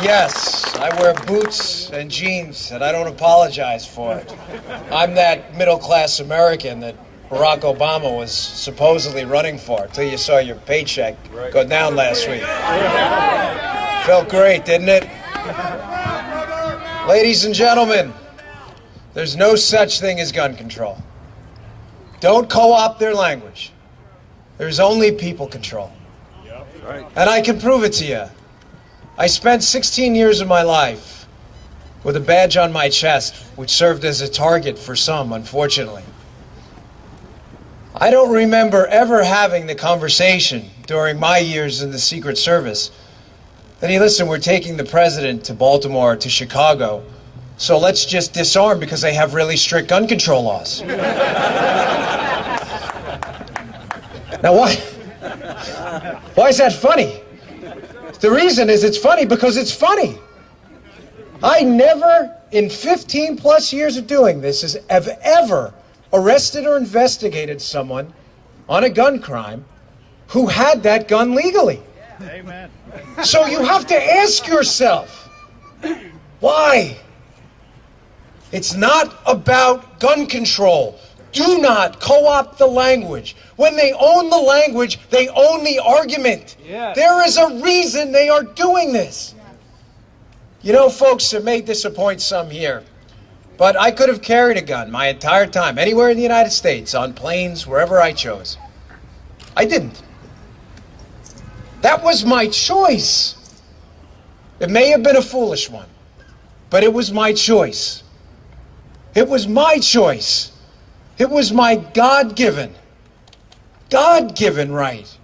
Yes, I wear boots and jeans, and I don't apologize for it. I'm that middle-class American that Barack Obama was supposedly running for till you saw your paycheck go down last week. Felt great, didn't it? Ladies and gentlemen, there's no such thing as gun control. Don't co-opt their language. There's only people control. And I can prove it to you. I spent 16 years of my life with a badge on my chest, which served as a target for some, unfortunately. I don't remember ever having the conversation during my years in the Secret Service that, hey, listen, we're taking the president to Baltimore, to Chicago, so let's just disarm because they have really strict gun control laws. Now, why is that funny? The reason is it's funny because it's funny. I never, in 15 plus years of doing this, have ever arrested or investigated someone on a gun crime who had that gun legally. Amen. So you have to ask yourself, why? It's not about gun control. Do not co-opt the language. When they own the language, they own the argument. Yeah. There is a reason they are doing this. You know, folks, it may disappoint some here, but I could have carried a gun my entire time, anywhere in the United States, on planes, wherever I chose. I didn't. That was my choice. It may have been a foolish one, but it was my choice. It was my choice. It was my God-given right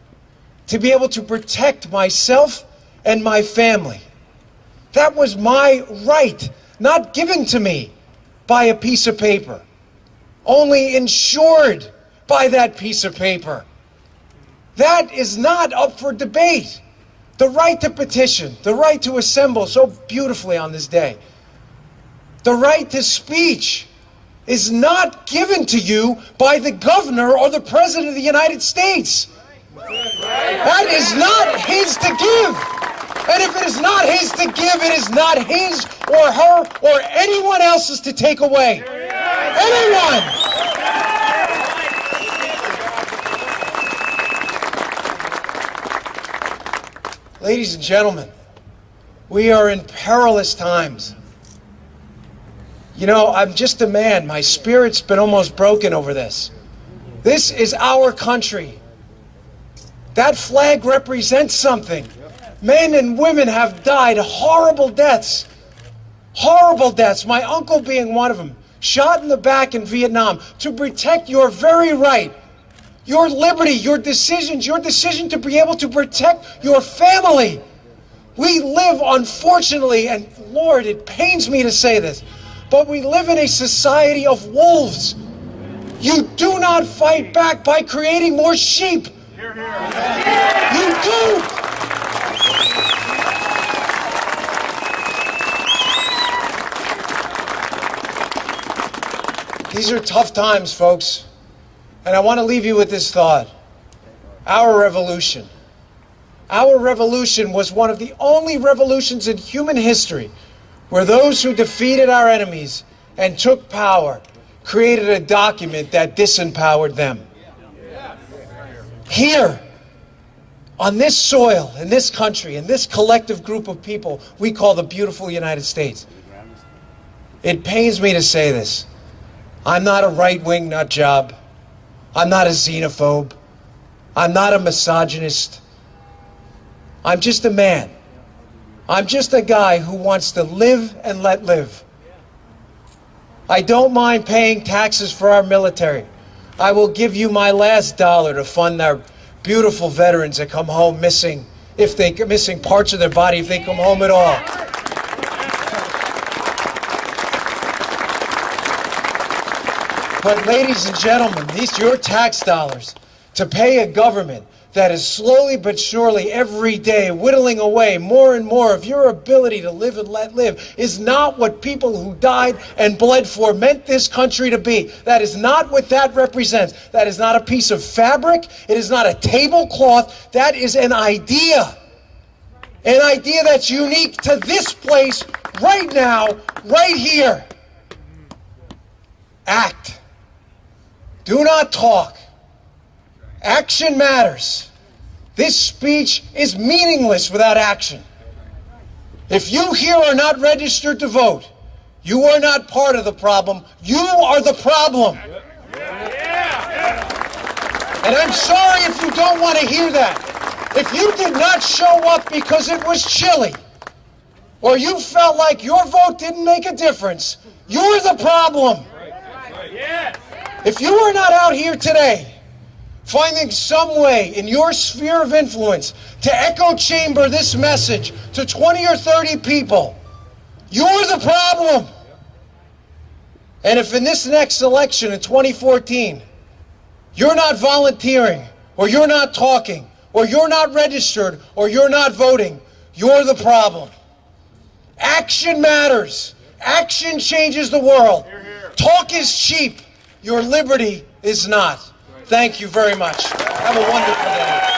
to be able to protect myself and my family. That was my right, not given to me by a piece of paper, only insured by that piece of paper. That is not up for debate. The right to petition, the right to assemble so beautifully on this day, the right to speech is not given to you by the governor or the president of the United States. That is not his to give. And if it is not his to give, it is not his or her or anyone else's to take away. Anyone! Ladies and gentlemen, we are in perilous times. You know, I'm just a man. My spirit's been almost broken over this. This is our country. That flag represents something. Men and women have died horrible deaths. Horrible deaths. My uncle being one of them. Shot in the back in Vietnam to protect your very right. Your liberty, your decisions, your decision to be able to protect your family. We live, unfortunately, and Lord, it pains me to say this, but we live in a society of wolves. You do not fight back by creating more sheep. Hear, hear. You do. These are tough times, folks. And I want to leave you with this thought. Our revolution was one of the only revolutions in human history where those who defeated our enemies and took power created a document that disempowered them. Here, on this soil, in this country, in this collective group of people we call the beautiful United States, it pains me to say this. I'm not a right-wing nut job. I'm not a xenophobe. I'm not a misogynist. I'm just a man. I'm just a guy who wants to live and let live. I don't mind paying taxes for our military. I will give you my last dollar to fund our beautiful veterans that come home missing parts of their body if they come home at all. But ladies and gentlemen, these are your tax dollars to pay a government that is slowly but surely every day whittling away more and more of your ability to live and let live is not what people who died and bled for meant this country to be. That is not what that represents. That is not a piece of fabric. It is not a tablecloth. That is an idea. an idea that's unique to this place right now, right here. Act. Do not talk. Action matters. This speech is meaningless without action. If you here are not registered to vote, you are not part of the problem. You are the problem. And I'm sorry if you don't want to hear that. If you did not show up because it was chilly, or you felt like your vote didn't make a difference, you're the problem. If you are not out here today finding some way in your sphere of influence to echo chamber this message to 20 or 30 people, you're the problem. And if in this next election in 2014, you're not volunteering, or you're not talking, or you're not registered, or you're not voting, you're the problem. Action matters. Action changes the world. Talk is cheap. Your liberty is not. Thank you very much. Have a wonderful day.